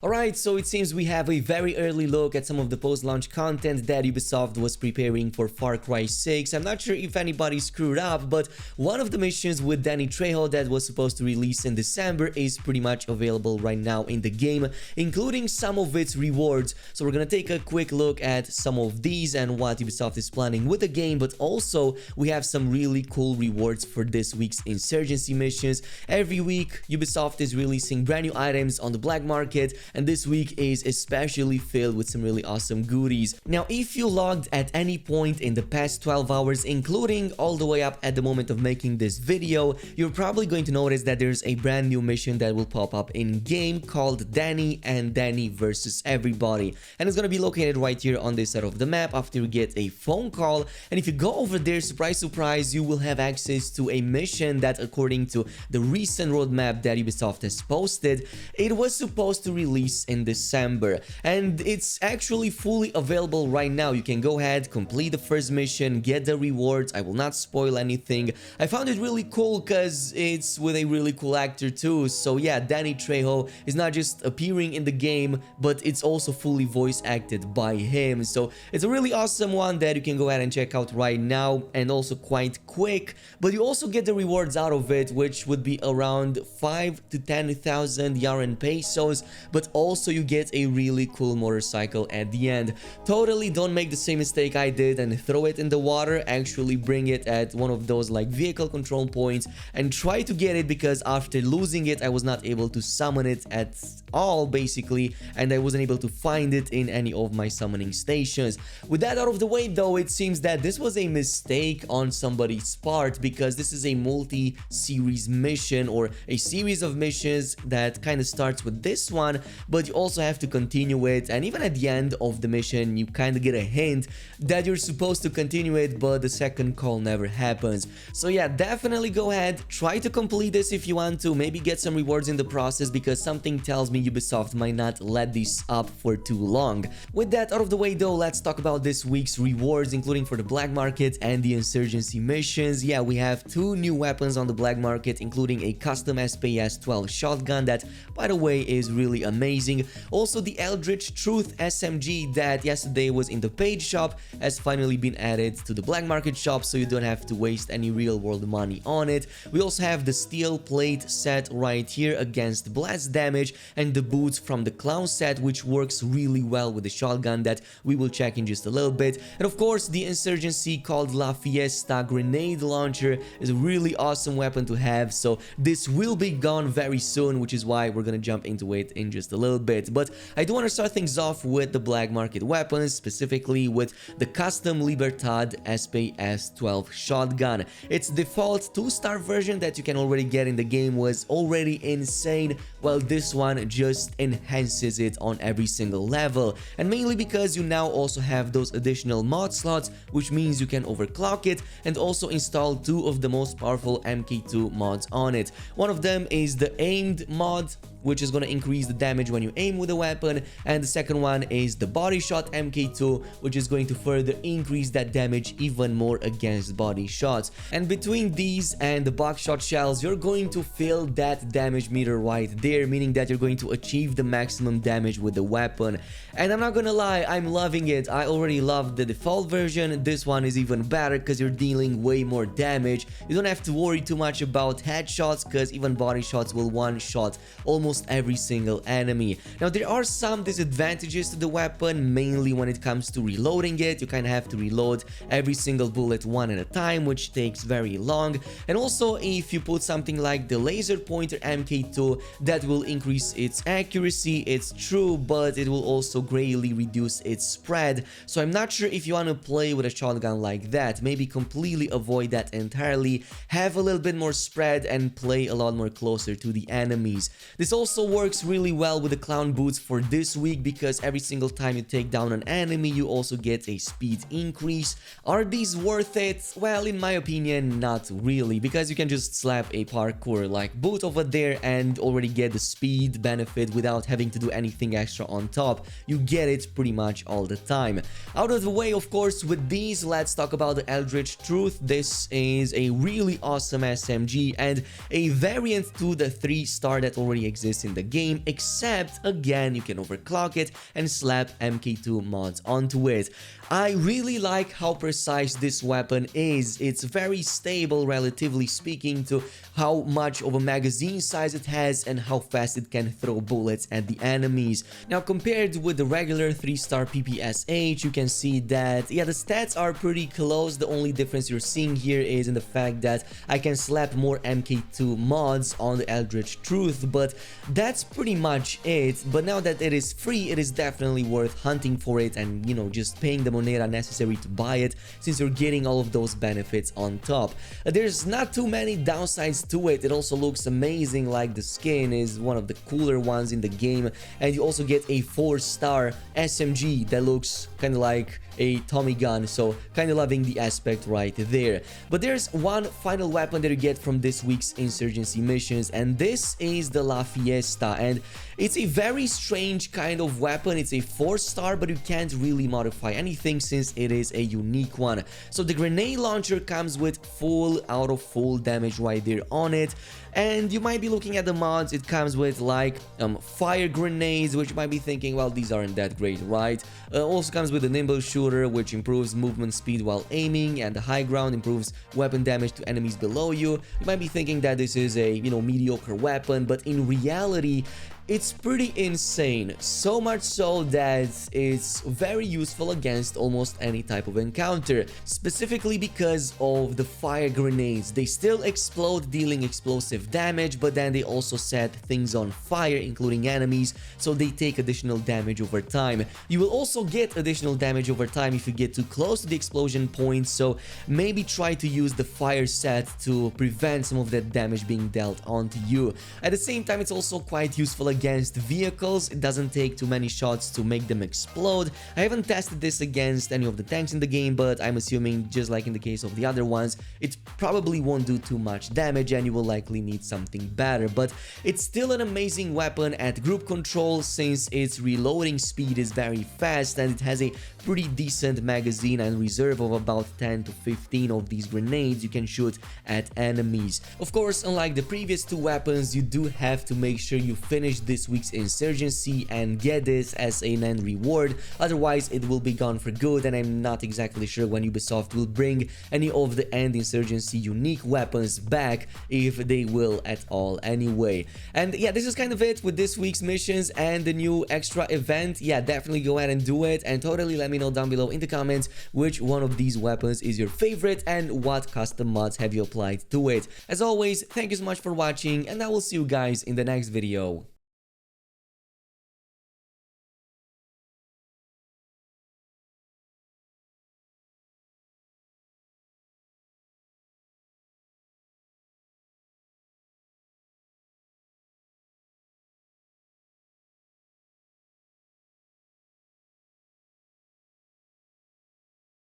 Alright, so it seems we have a very early look at some of the post-launch content that Ubisoft was preparing for Far Cry 6. I'm not sure if anybody screwed up, but one of the missions with Danny Trejo that was supposed to release in December is pretty much available right now in the game, including some of its rewards. So we're gonna take a quick look at some of these and what Ubisoft is planning with the game, but also we have some really cool rewards for this week's Insurgency missions. Every week, Ubisoft is releasing brand new items on the black market, and this week is especially filled with some really awesome goodies. Now, if you logged at any point in the past 12 hours, including all the way up at the moment of making this video, you're probably going to notice that there's a brand new mission that will pop up in game called Danny and Danny versus Everybody, and it's gonna be located right here on this side of the map after you get a phone call. And if you go over there, surprise surprise, you will have access to a mission that, according to the recent roadmap that Ubisoft has posted, it was supposed to release in December, and it's actually fully available right now. You can go ahead, complete the first mission, get the rewards. I will not spoil anything. I found it really cool because it's with a really cool actor too. So yeah, Danny Trejo is not just appearing in the game, but it's also fully voice acted by him. So it's a really awesome one that you can go ahead and check out right now, and also quite quick. But you also get the rewards out of it, which would be around 5 to 10,000 Yaren pesos, but also you get a really cool motorcycle at the end. Totally don't make the same mistake I did and throw it in the water. Actually bring it at one of those like vehicle control points and try to get it, because after losing it I was not able to summon it at all basically, and I wasn't able to find it in any of my summoning stations. With that out of the way though, it seems that this was a mistake on somebody's part, because this is a multi-series mission, or a series of missions that kind of starts with this one, but you also have to continue it. And even at the end of the mission you kind of get a hint that you're supposed to continue it, but the second call never happens. So yeah, definitely go ahead, try to complete this if you want to, maybe get some rewards in the process, because something tells me Ubisoft might not let this up for too long. With that out of the way though, let's talk about this week's rewards, including for the black market and the insurgency missions. Yeah, we have two new weapons on the black market, including a custom SPS-12 shotgun that, by the way, is really amazing. Also, the Eldritch Truth SMG that yesterday was in the paid shop has finally been added to the black market shop, so you don't have to waste any real world money on it. We also have the steel plate set right here against blast damage, and the boots from the clown set, which works really well with the shotgun that we will check in just a little bit. And of course, the insurgency called La Fiesta grenade launcher is a really awesome weapon to have, so this will be gone very soon, which is why we're gonna jump into it in just a little bit. But I do want to start things off with the black market weapons, specifically with the custom Libertad SPS-12 shotgun. Its default 2-star version that you can already get in the game was already insane, while this one just enhances it on every single level, and mainly because you now also have those additional mod slots, which means you can overclock it and also install two of the most powerful MK2 mods on it. One of them is the aimed mod, which is going to increase the damage when you aim with a weapon, and the second one is the body shot MK2, which is going to further increase that damage even more against body shots. And between these and the buckshot shells, you're going to fill that damage meter right there, meaning that you're going to achieve the maximum damage with the weapon. And I'm not gonna lie, I'm loving it. I already loved the default version. This one is even better because you're dealing way more damage. You don't have to worry too much about headshots, because even body shots will one-shot almost every single enemy. Now, there are some disadvantages to the weapon, mainly when it comes to reloading it. You kind of have to reload every single bullet one at a time, which takes very long. And also, if you put something like the laser pointer MK2, that will increase its accuracy. It's true, but it will also greatly reduce its spread. So I'm not sure if you want to play with a shotgun like that. Maybe completely avoid that entirely, have a little bit more spread, and play a lot more closer to the enemies. This also works really well with the clown boots for this week, because every single time you take down an enemy, you also get a speed increase. Are these worth it? Well, in my opinion, not really, because you can just slap a parkour like boot over there and already get the speed benefit without having to do anything extra on top. You get it pretty much all the time. Out of the way, of course, with these, let's talk about the Eldritch Truth. This is a really awesome SMG and a variant to the 3-star that already exists exists in the game, except again you can overclock it and slap MK2 mods onto it. I really like how precise this weapon is. It's very stable, relatively speaking, to how much of a magazine size it has and how fast it can throw bullets at the enemies. Now, compared with the regular 3-star PPSH, you can see that, yeah, the stats are pretty close. The only difference you're seeing here is in the fact that I can slap more MK2 mods on the Eldritch Truth, but that's pretty much it. But now that it is free, it is definitely worth hunting for it and, you know, just paying the moneta necessary to buy it, since you're getting all of those benefits on top. There's not too many downsides to it. It also looks amazing, like the skin is one of the cooler ones in the game, and you also get a 4-star SMG that looks kind of like a Tommy gun, so kind of loving the aspect right there. But there's one final weapon that you get from this week's Insurgency missions, and this is the La Fiesta, and it's a very strange kind of weapon. It's a 4-star, but you can't really modify anything since it is a unique one. So the grenade launcher comes with full out of full damage right there on it, and you might be looking at the mods. It comes with like fire grenades, which you might be thinking, well, these aren't that great, right? Also comes with a nimble shooter, which improves movement speed while aiming, and the high ground improves weapon damage to enemies below you. You might be thinking that this is a, you know, mediocre weapon, but in reality, it's pretty insane, so much so that it's very useful against almost any type of encounter, specifically because of the fire grenades. They still explode, dealing explosive damage, but then they also set things on fire, including enemies, so they take additional damage over time. You will also get additional damage over time if you get too close to the explosion point, so maybe try to use the fire set to prevent some of that damage being dealt onto you. At the same time, it's also quite useful against vehicles. It doesn't take too many shots to make them explode. I haven't tested this against any of the tanks in the game, but I'm assuming, just like in the case of the other ones, it probably won't do too much damage and you will likely need something better. But it's still an amazing weapon at group control, since its reloading speed is very fast and it has a pretty decent magazine and reserve of about 10 to 15 of these grenades you can shoot at enemies. Of course, unlike the previous two weapons, you do have to make sure you finish this week's Insurgency and get this as an end reward, otherwise it will be gone for good, and I'm not exactly sure when Ubisoft will bring any of the end Insurgency unique weapons back, if they will at all anyway. And yeah, this is kind of it with this week's missions and the new extra event. Yeah, definitely go ahead and do it, and totally let me know down below in the comments which one of these weapons is your favorite and what custom mods have you applied to it. As always, thank you so much for watching, and I will see you guys in the next video.